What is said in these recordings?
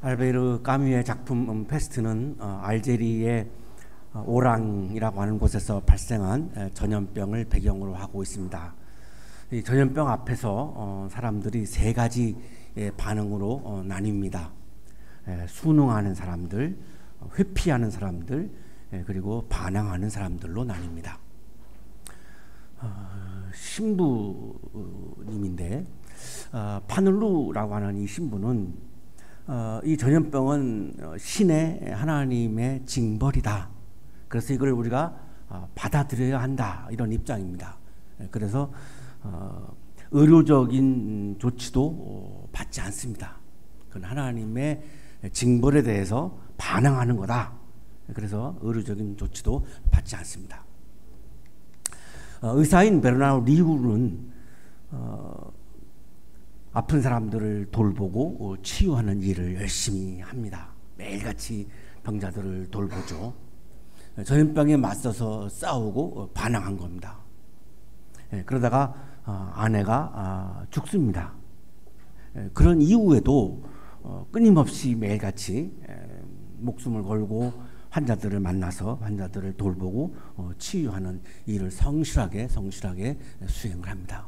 알베르 까뮈의 작품 페스트는 알제리의 오랑이라고 하는 곳에서 발생한 전염병을 배경으로 하고 있습니다. 이 전염병 앞에서 사람들이 세 가지 반응으로 나뉩니다. 순응하는 사람들, 회피하는 사람들, 그리고 반항하는 사람들로 나뉩니다. 신부님인데 파늘루라고 하는 이 신부는 이 전염병은 신의 하나님의 징벌이다. 그래서 이걸 우리가 받아들여야 한다, 이런 입장입니다. 그래서 의료적인 조치도 받지 않습니다. 그건 하나님의 징벌에 대해서 반항하는 거다. 그래서 의료적인 조치도 받지 않습니다. 의사인 베르나르 리우는 아픈 사람들을 돌보고 치유하는 일을 열심히 합니다. 매일같이 병자들을 돌보죠. 전염병에 맞서서 싸우고 반항한 겁니다. 그러다가 아내가 죽습니다. 그런 이후에도 끊임없이 매일같이 목숨을 걸고 환자들을 만나서 환자들을 돌보고 치유하는 일을 성실하게 수행을 합니다.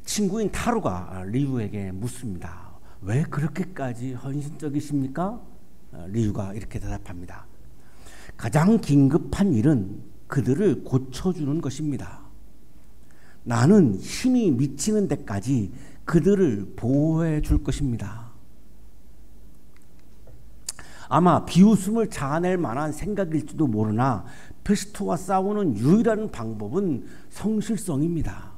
친구인 타루가 리우에게 묻습니다. 왜 그렇게까지 헌신적이십니까? 리우가 이렇게 대답합니다. 가장 긴급한 일은 그들을 고쳐주는 것입니다. 나는 힘이 미치는 데까지 그들을 보호해 줄 것입니다. 아마 비웃음을 자아낼 만한 생각일지도 모르나 페스트와 싸우는 유일한 방법은 성실성입니다.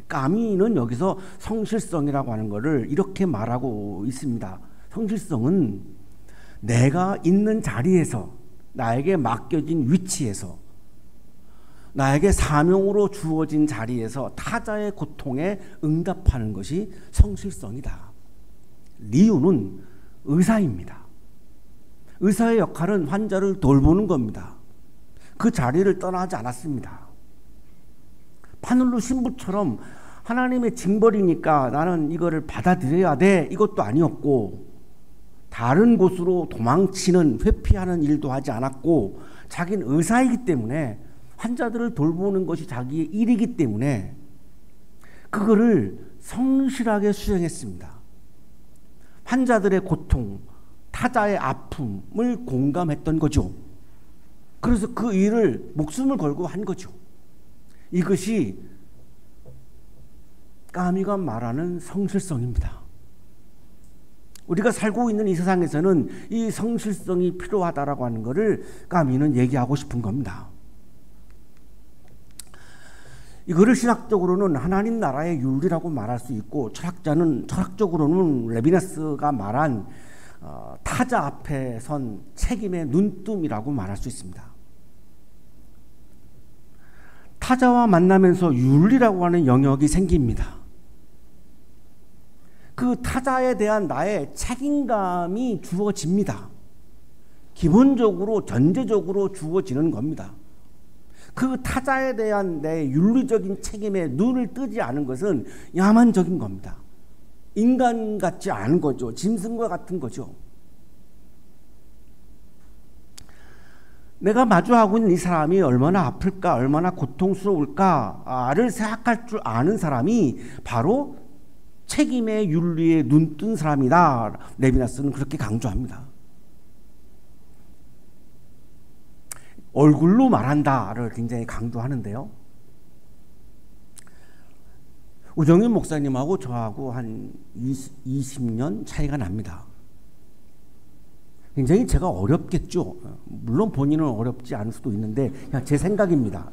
까뮈는 여기서 성실성이라고 하는 것을 이렇게 말하고 있습니다. 성실성은 내가 있는 자리에서, 나에게 맡겨진 위치에서, 나에게 사명으로 주어진 자리에서 타자의 고통에 응답하는 것이 성실성이다. 리우는 의사입니다. 의사의 역할은 환자를 돌보는 겁니다. 그 자리를 떠나지 않았습니다. 파늘루 신부처럼 하나님의 징벌이니까 나는 이거를 받아들여야 돼, 이것도 아니었고, 다른 곳으로 도망치는, 회피하는 일도 하지 않았고, 자기는 의사이기 때문에 환자들을 돌보는 것이 자기의 일이기 때문에 그거를 성실하게 수행했습니다. 환자들의 고통, 타자의 아픔을 공감했던 거죠. 그래서 그 일을 목숨을 걸고 한 거죠. 이것이 까뮈가 말하는 성실성입니다. 우리가 살고 있는 이 세상에서는 이 성실성이 필요하다라고 하는 것을 까뮈는 얘기하고 싶은 겁니다. 이거를 신학적으로는 하나님 나라의 윤리라고 말할 수 있고, 철학적으로는 레비나스가 말한 타자 앞에 선 책임의 눈뜸이라고 말할 수 있습니다. 타자와 만나면서 윤리라고 하는 영역이 생깁니다. 그 타자에 대한 나의 책임감이 주어집니다. 기본적으로, 전제적으로 주어지는 겁니다. 그 타자에 대한 내 윤리적인 책임에 눈을 뜨지 않은 것은 야만적인 겁니다. 인간 같지 않은 거죠. 짐승과 같은 거죠. 내가 마주하고 있는 이 사람이 얼마나 아플까, 얼마나 고통스러울까를 생각할 줄 아는 사람이 바로 책임의 윤리에 눈뜬 사람이다. 레비나스는 그렇게 강조합니다. 얼굴로 말한다를 굉장히 강조하는데요. 우정윤 목사님하고 저하고 한 20년 차이가 납니다. 굉장히 제가 어렵겠죠. 물론 본인은 어렵지 않을 수도 있는데 그냥 제 생각입니다.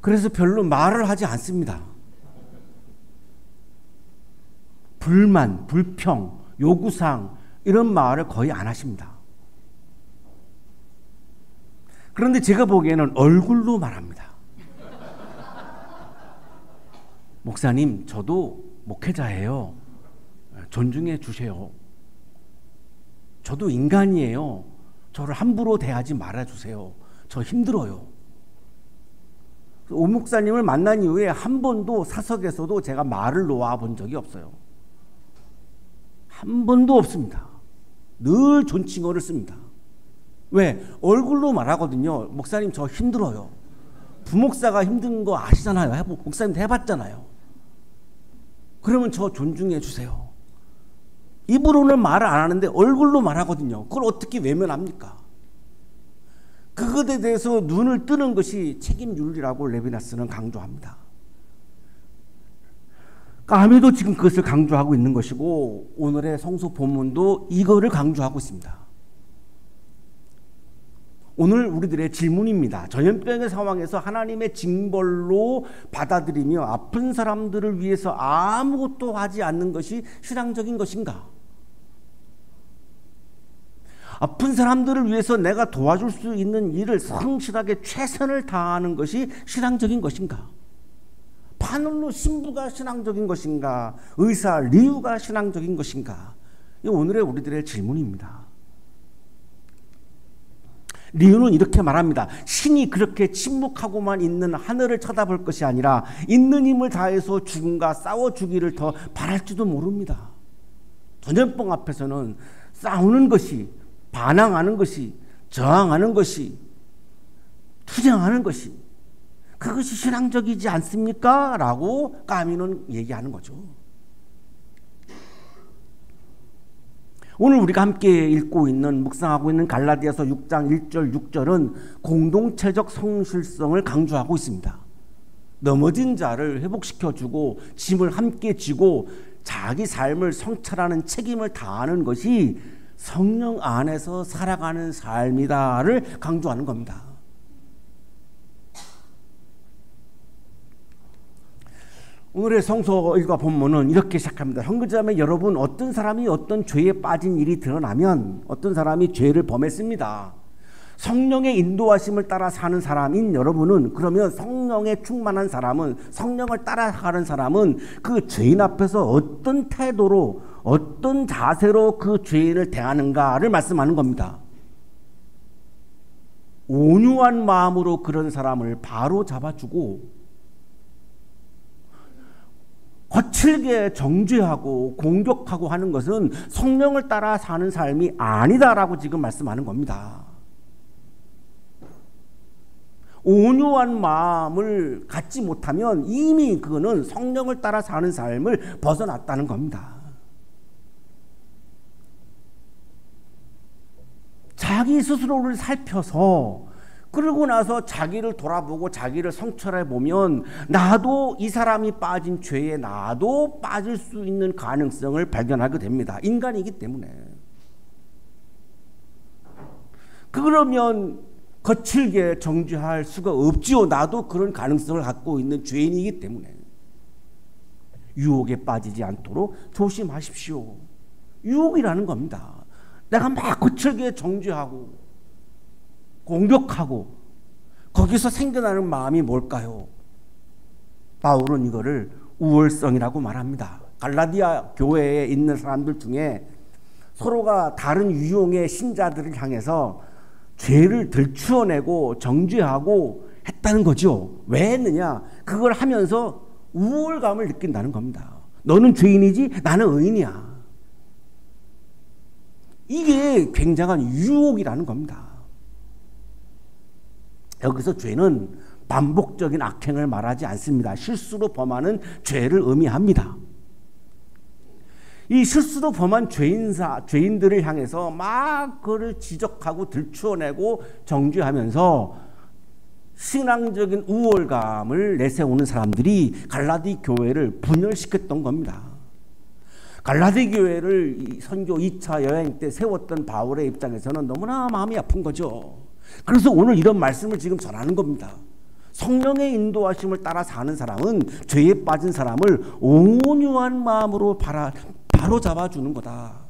그래서 별로 말을 하지 않습니다. 불만, 불평, 요구사항 이런 말을 거의 안 하십니다. 그런데 제가 보기에는 얼굴로 말합니다. 목사님, 저도 목회자예요. 존중해 주세요. 저도 인간이에요. 저를 함부로 대하지 말아주세요. 저 힘들어요. 오 목사님을 만난 이후에 한 번도 사석에서도 제가 말을 놓아 본 적이 없어요. 한 번도 없습니다. 늘 존칭어를 씁니다. 왜? 얼굴로 말하거든요. 목사님 저 힘들어요. 부목사가 힘든 거 아시잖아요. 목사님도 해봤잖아요. 그러면 저 존중해 주세요. 입으로는 말을 안 하는데 얼굴로 말하거든요. 그걸 어떻게 외면합니까? 그것에 대해서 눈을 뜨는 것이 책임윤리라고 레비나스는 강조합니다. 까미도 지금 그것을 강조하고 있는 것이고 오늘의 성서 본문도 이거를 강조하고 있습니다. 오늘 우리들의 질문입니다. 전염병의 상황에서 하나님의 징벌로 받아들이며 아픈 사람들을 위해서 아무것도 하지 않는 것이 신앙적인 것인가? 아픈 사람들을 위해서 내가 도와줄 수 있는 일을 성실하게 최선을 다하는 것이 신앙적인 것인가? 바늘로 신부가 신앙적인 것인가? 의사 리우가 신앙적인 것인가? 이 오늘의 우리들의 질문입니다. 리우는 이렇게 말합니다. 신이 그렇게 침묵하고만 있는 하늘을 쳐다볼 것이 아니라 있는 힘을 다해서 죽음과 싸워주기를 더 바랄지도 모릅니다. 전염병 앞에서는 싸우는 것이, 반항하는 것이, 저항하는 것이, 투쟁하는 것이, 그것이 신앙적이지 않습니까? 라고 까미는 얘기하는 거죠. 오늘 우리가 함께 읽고 있는, 묵상하고 있는 갈라디아서 6장 1절 6절은 공동체적 성실성을 강조하고 있습니다. 넘어진 자를 회복시켜주고 짐을 함께 지고 자기 삶을 성찰하는 책임을 다하는 것이 성령 안에서 살아가는 삶이다를 강조하는 겁니다. 오늘의 성서 일과 본문은 이렇게 시작합니다. 형제자매 여러분, 어떤 사람이 어떤 죄에 빠진 일이 드러나면 어떤 사람이 죄를 범했습니다. 성령의 인도하심을 따라 사는 사람인 여러분은, 그러면 성령에 충만한 사람은, 성령을 따라가는 사람은 그 죄인 앞에서 어떤 태도로, 어떤 자세로 그 죄인을 대하는가를 말씀하는 겁니다. 온유한 마음으로 그런 사람을 바로 잡아주고 거칠게 정죄하고 공격하고 하는 것은 성령을 따라 사는 삶이 아니다라고 지금 말씀하는 겁니다. 온유한 마음을 갖지 못하면 이미 그거는 성령을 따라 사는 삶을 벗어났다는 겁니다. 자기 스스로를 살펴서 그러고 나서 자기를 돌아보고 자기를 성찰해 보면 나도 이 사람이 빠진 죄에 나도 빠질 수 있는 가능성을 발견하게 됩니다. 인간이기 때문에. 그러면 거칠게 정죄할 수가 없지요. 나도 그런 가능성을 갖고 있는 죄인이기 때문에. 유혹에 빠지지 않도록 조심하십시오. 유혹이라는 겁니다. 내가 막 거칠게 정죄하고 공격하고 거기서 생겨나는 마음이 뭘까요? 바울은 이거를 우월성이라고 말합니다. 갈라디아 교회에 있는 사람들 중에 서로가 다른 유형의 신자들을 향해서 죄를 들추어내고 정죄하고 했다는 거죠. 왜 했느냐? 그걸 하면서 우월감을 느낀다는 겁니다. 너는 죄인이지 나는 의인이야. 이게 굉장한 유혹이라는 겁니다. 여기서 죄는 반복적인 악행을 말하지 않습니다. 실수로 범하는 죄를 의미합니다. 이 실수로 범한 죄인들을 향해서 막 그를 지적하고 들추어내고 정죄하면서 신앙적인 우월감을 내세우는 사람들이 갈라디 교회를 분열시켰던 겁니다. 갈라디 교회를 선교 2차 여행 때 세웠던 바울의 입장에서는 너무나 마음이 아픈 거죠. 그래서 오늘 이런 말씀을 지금 전하는 겁니다. 성령의 인도하심을 따라 사는 사람은 죄에 빠진 사람을 온유한 마음으로 바로 잡아주는 거다.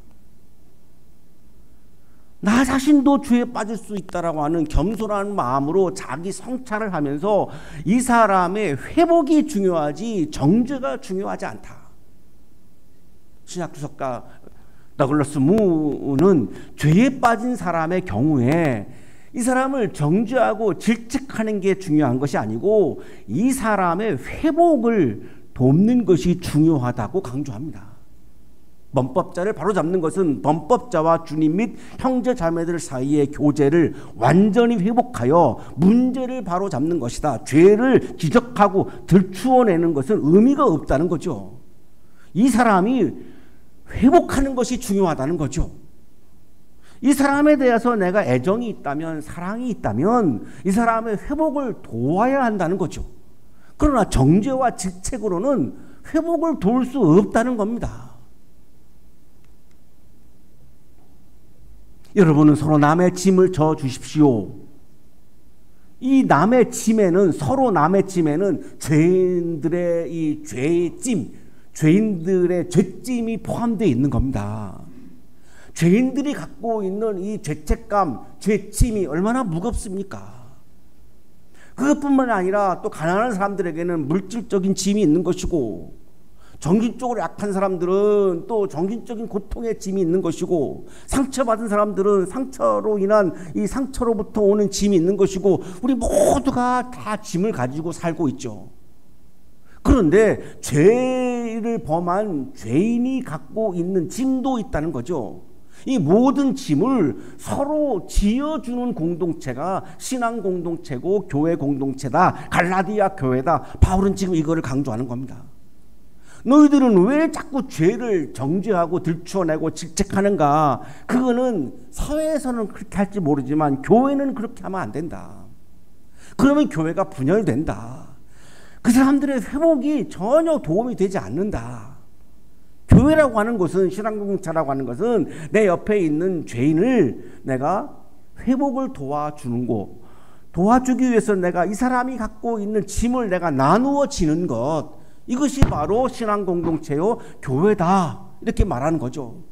나 자신도 죄에 빠질 수 있다라고 하는 겸손한 마음으로 자기 성찰을 하면서 이 사람의 회복이 중요하지 정죄가 중요하지 않다. 신약주석가 더글러스 무는 죄에 빠진 사람의 경우에 이 사람을 정죄하고 질책하는 게 중요한 것이 아니고 이 사람의 회복을 돕는 것이 중요하다고 강조합니다. 범법자를 바로잡는 것은 범법자와 주님 및 형제 자매들 사이의 교제를 완전히 회복하여 문제를 바로잡는 것이다. 죄를 지적하고 들추어내는 것은 의미가 없다는 거죠. 이 사람이 회복하는 것이 중요하다는 거죠. 이 사람에 대해서 내가 애정이 있다면, 사랑이 있다면 이 사람의 회복을 도와야 한다는 거죠. 그러나 정죄와 직책으로는 회복을 도울 수 없다는 겁니다. 여러분은 서로 남의 짐을 져 주십시오. 이 남의 짐에는, 서로 남의 짐에는 죄인들의 이 죄의 짐, 죄인들의 죄짐이 포함되어 있는 겁니다. 죄인들이 갖고 있는 이 죄책감, 죄짐이 얼마나 무겁습니까? 그것뿐만 아니라 또 가난한 사람들에게는 물질적인 짐이 있는 것이고, 정신적으로 약한 사람들은 또 정신적인 고통의 짐이 있는 것이고, 상처받은 사람들은 상처로 인한 이 상처로부터 오는 짐이 있는 것이고, 우리 모두가 다 짐을 가지고 살고 있죠. 그런데 죄를 범한 죄인이 갖고 있는 짐도 있다는 거죠. 이 모든 짐을 서로 지어주는 공동체가 신앙 공동체고 교회 공동체다. 갈라디아 교회다. 바울은 지금 이거를 강조하는 겁니다. 너희들은 왜 자꾸 죄를 정죄하고 들추어내고 질책하는가? 그거는 사회에서는 그렇게 할지 모르지만 교회는 그렇게 하면 안 된다. 그러면 교회가 분열된다. 그 사람들의 회복이 전혀 도움이 되지 않는다. 교회라고 하는 것은, 신앙공동체라고 하는 것은 내 옆에 있는 죄인을 내가 회복을 도와주는 것, 도와주기 위해서 내가 이 사람이 갖고 있는 짐을 내가 나누어 지는 것, 이것이 바로 신앙공동체요 교회다, 이렇게 말하는 거죠.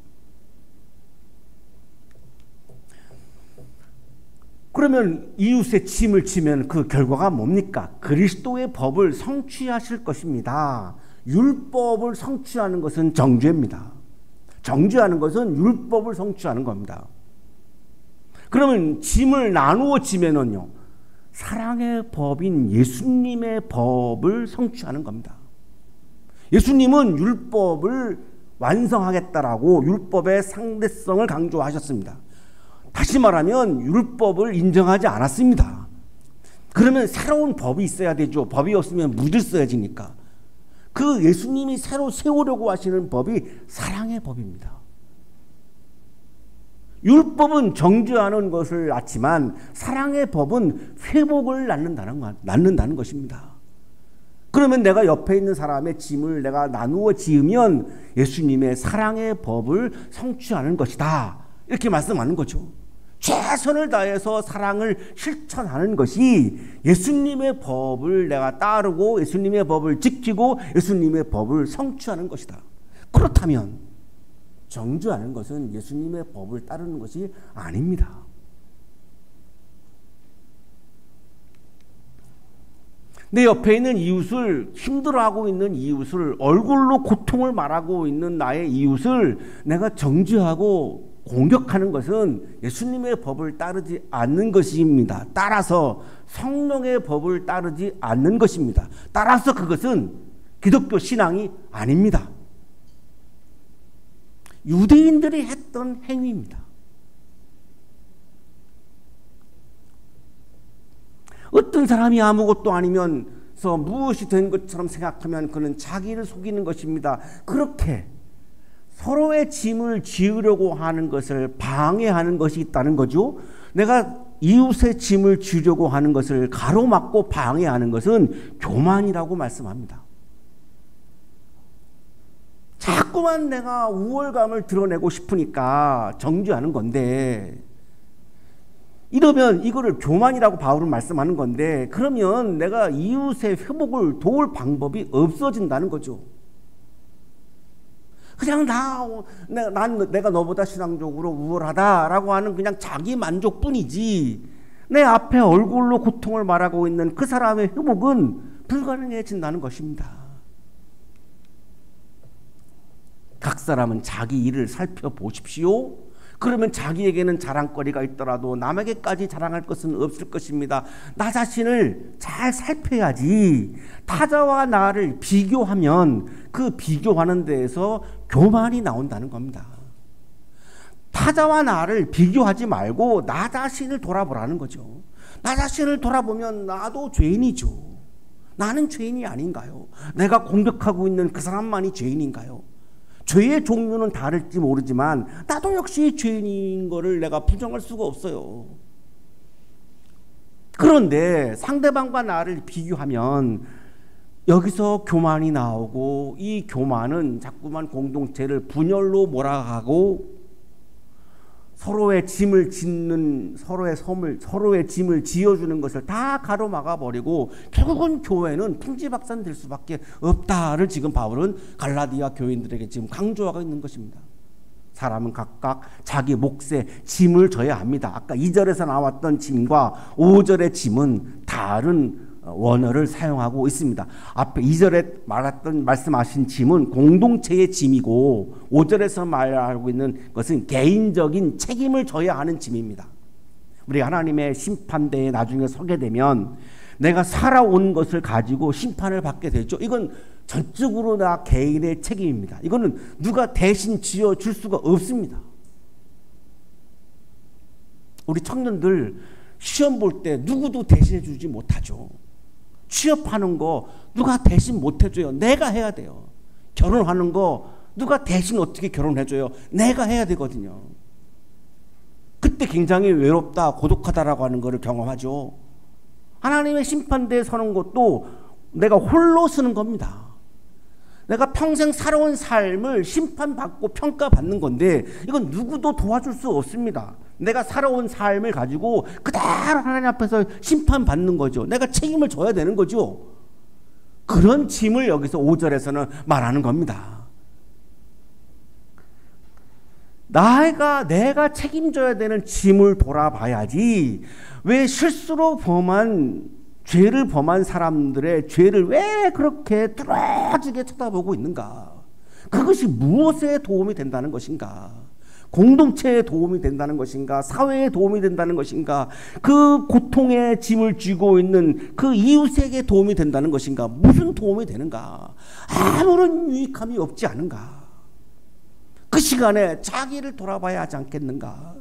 그러면 이웃의 짐을 지면 그 결과가 뭡니까? 그리스도의 법을 성취하실 것입니다. 율법을 성취하는 것은 정죄입니다. 정죄하는 것은 율법을 성취하는 겁니다. 그러면 짐을 나누어 지면은요, 사랑의 법인 예수님의 법을 성취하는 겁니다. 예수님은 율법을 완성하겠다라고 율법의 상대성을 강조하셨습니다. 다시 말하면 율법을 인정하지 않았습니다. 그러면 새로운 법이 있어야 되죠. 법이 없으면 무질 써야지니까. 그 예수님이 새로 세우려고 하시는 법이 사랑의 법입니다. 율법은 정죄하는 것을 낳지만 사랑의 법은 회복을 낳는다는 것입니다. 그러면 내가 옆에 있는 사람의 짐을 내가 나누어 지으면 예수님의 사랑의 법을 성취하는 것이다, 이렇게 말씀하는 거죠. 최선을 다해서 사랑을 실천하는 것이 예수님의 법을 내가 따르고 예수님의 법을 지키고 예수님의 법을 성취하는 것이다. 그렇다면 정죄하는 것은 예수님의 법을 따르는 것이 아닙니다. 내 옆에 있는 이웃을, 힘들어하고 있는 이웃을, 얼굴로 고통을 말하고 있는 나의 이웃을 내가 정죄하고 공격하는 것은 예수님의 법을 따르지 않는 것입니다. 따라서 성령의 법을 따르지 않는 것입니다. 따라서 그것은 기독교 신앙이 아닙니다. 유대인들이 했던 행위입니다. 어떤 사람이 아무것도 아니면서 무엇이 된 것처럼 생각하면 그는 자기를 속이는 것입니다. 그렇게 서로의 짐을 지으려고 하는 것을 방해하는 것이 있다는 거죠. 내가 이웃의 짐을 지으려고 하는 것을 가로막고 방해하는 것은 교만이라고 말씀합니다. 자꾸만 내가 우월감을 드러내고 싶으니까 정죄하는 건데, 이러면 이거를 교만이라고 바울은 말씀하는 건데, 그러면 내가 이웃의 회복을 도울 방법이 없어진다는 거죠. 그냥 내가 너보다 신앙적으로 우월하다라고 하는 그냥 자기 만족뿐이지, 내 앞에 얼굴로 고통을 말하고 있는 그 사람의 회복은 불가능해진다는 것입니다. 각 사람은 자기 일을 살펴보십시오. 그러면 자기에게는 자랑거리가 있더라도 남에게까지 자랑할 것은 없을 것입니다. 나 자신을 잘 살펴야지. 타자와 나를 비교하면 그 비교하는 데에서 교만이 나온다는 겁니다. 타자와 나를 비교하지 말고 나 자신을 돌아보라는 거죠. 나 자신을 돌아보면 나도 죄인이죠. 나는 죄인이 아닌가요? 내가 공격하고 있는 그 사람만이 죄인인가요? 죄의 종류는 다를지 모르지만 나도 역시 죄인인 것을 내가 부정할 수가 없어요. 그런데 상대방과 나를 비교하면 여기서 교만이 나오고, 이 교만은 자꾸만 공동체를 분열로 몰아가고 서로의 짐을 짓는, 서로의 짐을 지어주는 것을 다 가로막아 버리고 결국은 교회는 풍지박산 될 수밖에 없다를 지금 바울은 갈라디아 교인들에게 지금 강조하고 있는 것입니다. 사람은 각각 자기 몫의 짐을 져야 합니다. 아까 2절에서 나왔던 짐과 5절의 짐은 다른 원어를 사용하고 있습니다. 앞에 2절에 말씀하신 짐은 공동체의 짐이고, 5절에서 말하고 있는 것은 개인적인 책임을 져야 하는 짐입니다. 우리 하나님의 심판대에 나중에 서게 되면 내가 살아온 것을 가지고 심판을 받게 되죠. 이건 전적으로 나 개인의 책임입니다. 이거는 누가 대신 지어줄 수가 없습니다. 우리 청년들 시험 볼 때 누구도 대신해 주지 못하죠. 취업하는 거 누가 대신 못 해줘요. 내가 해야 돼요. 결혼하는 거 누가 대신 어떻게 결혼해줘요. 내가 해야 되거든요. 그때 굉장히 외롭다, 고독하다라고 하는 것을 경험하죠. 하나님의 심판대에 서는 것도 내가 홀로 서는 겁니다. 내가 평생 살아온 삶을 심판받고 평가받는 건데 이건 누구도 도와줄 수 없습니다. 내가 살아온 삶을 가지고 그대로 하나님 앞에서 심판받는 거죠. 내가 책임을 져야 되는 거죠. 그런 짐을 여기서 5절에서는 말하는 겁니다. 내가 책임져야 되는 짐을 돌아봐야지. 왜 실수로 죄를 범한 사람들의 죄를 왜 그렇게 뚫어지게 쳐다보고 있는가? 그것이 무엇에 도움이 된다는 것인가? 공동체에 도움이 된다는 것인가? 사회에 도움이 된다는 것인가? 그 고통의 짐을 쥐고 있는 그 이웃에게 도움이 된다는 것인가? 무슨 도움이 되는가? 아무런 유익함이 없지 않은가? 그 시간에 자기를 돌아봐야 하지 않겠는가?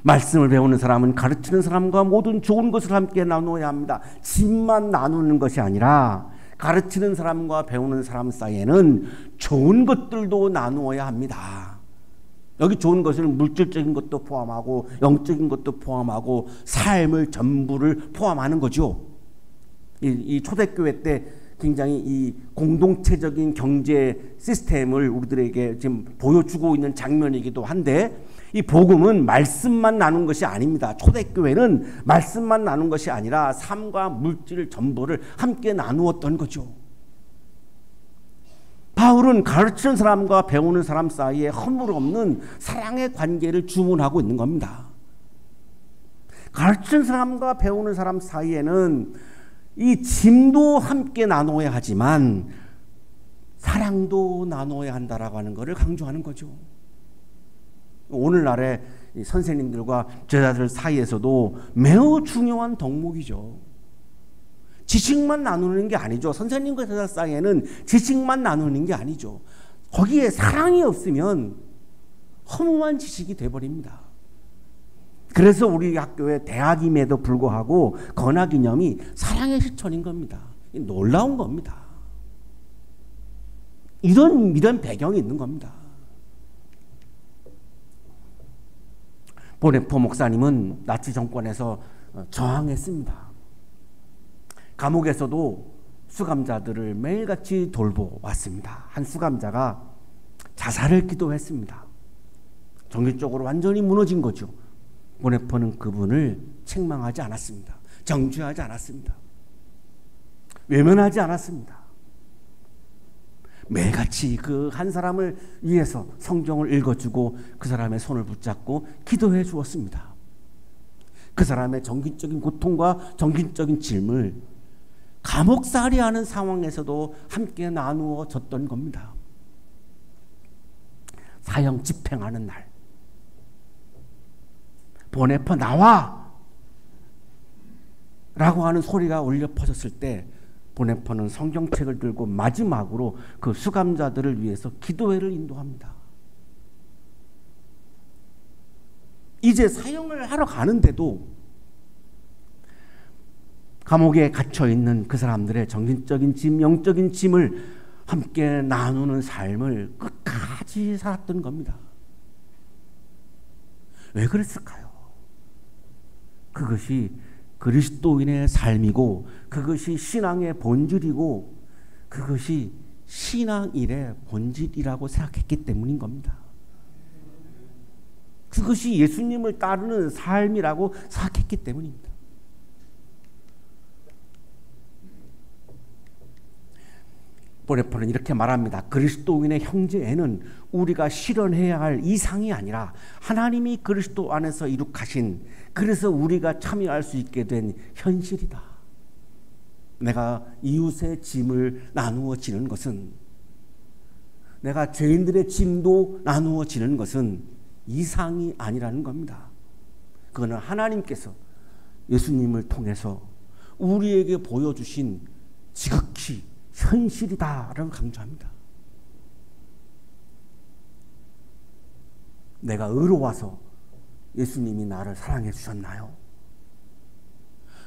말씀을 배우는 사람은 가르치는 사람과 모든 좋은 것을 함께 나누어야 합니다. 짐만 나누는 것이 아니라 가르치는 사람과 배우는 사람 사이에는 좋은 것들도 나누어야 합니다. 여기 좋은 것은 물질적인 것도 포함하고 영적인 것도 포함하고 삶을 전부를 포함하는 거죠. 이 초대교회 때 굉장히 이 공동체적인 경제 시스템을 우리들에게 지금 보여주고 있는 장면이기도 한데, 이 복음은 말씀만 나눈 것이 아닙니다. 초대교회는 말씀만 나눈 것이 아니라 삶과 물질 전부를 함께 나누었던 거죠. 바울은 가르치는 사람과 배우는 사람 사이에 허물 없는 사랑의 관계를 주문하고 있는 겁니다. 가르치는 사람과 배우는 사람 사이에는 이 짐도 함께 나눠야 하지만 사랑도 나눠야 한다라고 하는 것을 강조하는 거죠. 오늘날의 선생님들과 제자들 사이에서도 매우 중요한 덕목이죠. 지식만 나누는 게 아니죠. 선생님과 제자 사이에는 지식만 나누는 게 아니죠. 거기에 사랑이 없으면 허무한 지식이 돼버립니다. 그래서 우리 학교의 대학임에도 불구하고 건화기념이 사랑의 실천인 겁니다. 놀라운 겁니다. 이런 배경이 있는 겁니다. 보네포 목사님은 나치 정권에서 저항했습니다. 감옥에서도 수감자들을 매일같이 돌보았습니다. 한 수감자가 자살을 기도했습니다. 정신적으로 완전히 무너진 거죠. 보네포는 그분을 책망하지 않았습니다. 정죄하지 않았습니다. 외면하지 않았습니다. 매일같이 그 한 사람을 위해서 성경을 읽어주고 그 사람의 손을 붙잡고 기도해 주었습니다. 그 사람의 정신적인 고통과 정신적인 짐을 감옥살이 하는 상황에서도 함께 나누어 졌던 겁니다. 사형 집행하는 날. 보네퍼 나와! 라고 하는 소리가 울려 퍼졌을 때 보네퍼는 성경책을 들고 마지막으로 그 수감자들을 위해서 기도회를 인도합니다. 이제 사형을 하러 가는데도 감옥에 갇혀있는 그 사람들의 정신적인 짐, 영적인 짐을 함께 나누는 삶을 끝까지 살았던 겁니다. 왜 그랬을까요? 그것이 그리스도인의 삶이고 그것이 신앙의 본질이고 그것이 신앙일의 본질이라고 생각했기 때문인 겁니다. 그것이 예수님을 따르는 삶이라고 생각했기 때문입니다. 보네퍼는 이렇게 말합니다. 그리스도인의 형제에는 우리가 실현해야 할 이상이 아니라 하나님이 그리스도 안에서 이룩하신, 그래서 우리가 참여할 수 있게 된 현실이다. 내가 이웃의 짐을 나누어 지는 것은, 내가 죄인들의 짐도 나누어 지는 것은 이상이 아니라는 겁니다. 그거는 하나님께서 예수님을 통해서 우리에게 보여주신 지극히 현실이다라고 강조합니다. 내가 의로워서 예수님이 나를 사랑해 주셨나요?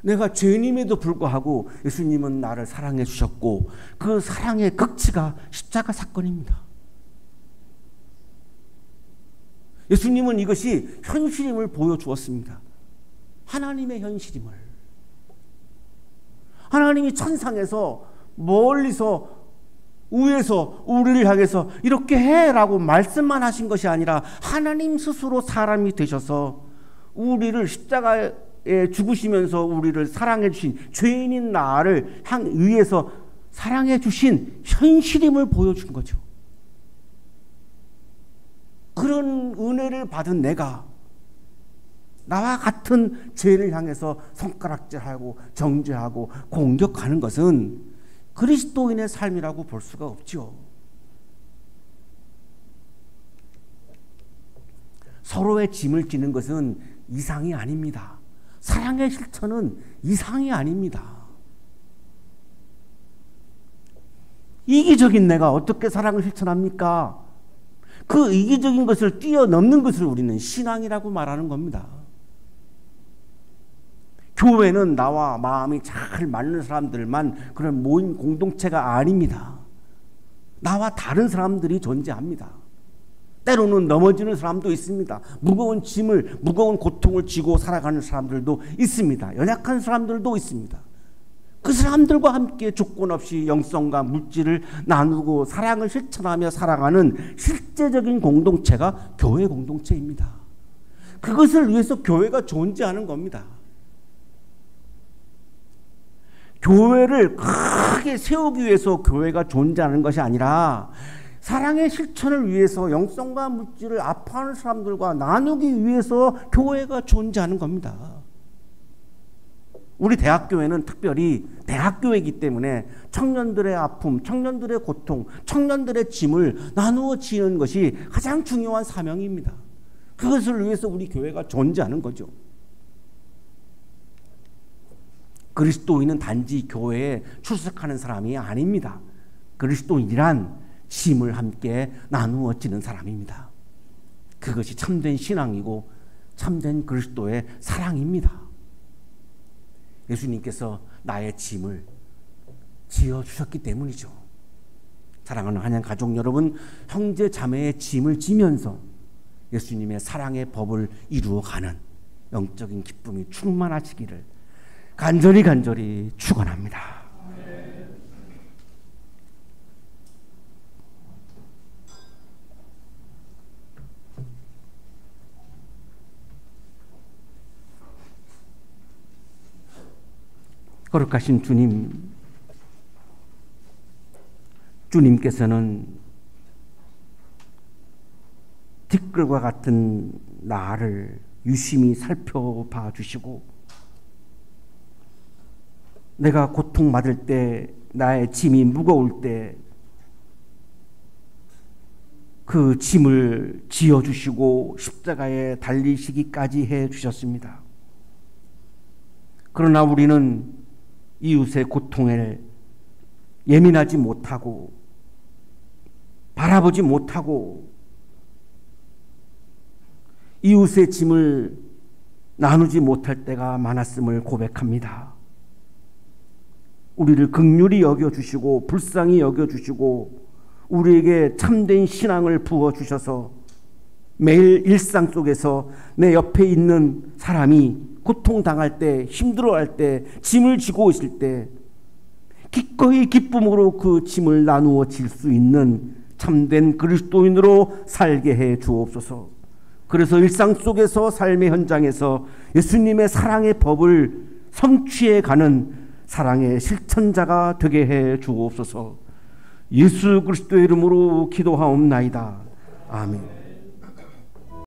내가 죄인임에도 불구하고 예수님은 나를 사랑해 주셨고 그 사랑의 극치가 십자가 사건입니다. 예수님은 이것이 현실임을 보여주었습니다. 하나님의 현실임을. 하나님이 천상에서 멀리서 위에서 우리를 향해서 이렇게 해라고 말씀만 하신 것이 아니라 하나님 스스로 사람이 되셔서 우리를 십자가에 죽으시면서 우리를 사랑해 주신, 죄인인 나를 위해서 사랑해 주신 현실임을 보여준 거죠. 그런 은혜를 받은 내가 나와 같은 죄를 향해서 손가락질하고 정죄하고 공격하는 것은 그리스도인의 삶이라고 볼 수가 없죠. 서로의 짐을 지는 것은 이상이 아닙니다. 사랑의 실천은 이상이 아닙니다. 이기적인 내가 어떻게 사랑을 실천합니까? 그 이기적인 것을 뛰어넘는 것을 우리는 신앙이라고 말하는 겁니다. 교회는 나와 마음이 잘 맞는 사람들만 그런 모임 공동체가 아닙니다. 나와 다른 사람들이 존재합니다. 때로는 넘어지는 사람도 있습니다. 무거운 짐을, 무거운 고통을 지고 살아가는 사람들도 있습니다. 연약한 사람들도 있습니다. 그 사람들과 함께 조건 없이 영성과 물질을 나누고 사랑을 실천하며 살아가는 실제적인 공동체가 교회 공동체입니다. 그것을 위해서 교회가 존재하는 겁니다. 교회를 크게 세우기 위해서 교회가 존재하는 것이 아니라 사랑의 실천을 위해서 영성과 물질을 아파하는 사람들과 나누기 위해서 교회가 존재하는 겁니다. 우리 대학교회는 특별히 대학교회이기 때문에 청년들의 아픔, 청년들의 고통, 청년들의 짐을 나누어 지는 것이 가장 중요한 사명입니다. 그것을 위해서 우리 교회가 존재하는 거죠. 그리스도인은 단지 교회에 출석하는 사람이 아닙니다. 그리스도인이란 짐을 함께 나누어 지는 사람입니다. 그것이 참된 신앙이고 참된 그리스도의 사랑입니다. 예수님께서 나의 짐을 지어주셨기 때문이죠. 사랑하는 한양 가족 여러분, 형제 자매의 짐을 지면서 예수님의 사랑의 법을 이루어가는 영적인 기쁨이 충만하시기를 간절히 축원합니다. 거룩하신 주님, 주님께서는 티끌과 같은 나를 유심히 살펴봐 주시고 내가 고통받을 때, 나의 짐이 무거울 때 그 짐을 지어주시고 십자가에 달리시기까지 해주셨습니다. 그러나 우리는 이웃의 고통에 예민하지 못하고 바라보지 못하고 이웃의 짐을 나누지 못할 때가 많았음을 고백합니다. 우리를 긍휼히 여겨주시고 불쌍히 여겨주시고 우리에게 참된 신앙을 부어주셔서 매일 일상 속에서 내 옆에 있는 사람이 고통당할 때, 힘들어할 때, 짐을 지고 있을 때 기꺼이 기쁨으로 그 짐을 나누어 질 수 있는 참된 그리스도인으로 살게 해 주옵소서. 그래서 일상 속에서 삶의 현장에서 예수님의 사랑의 법을 성취해 가는 사랑의 실천자가 되게 해 주옵소서. 예수 그리스도의 이름으로 기도하옵나이다. 아멘.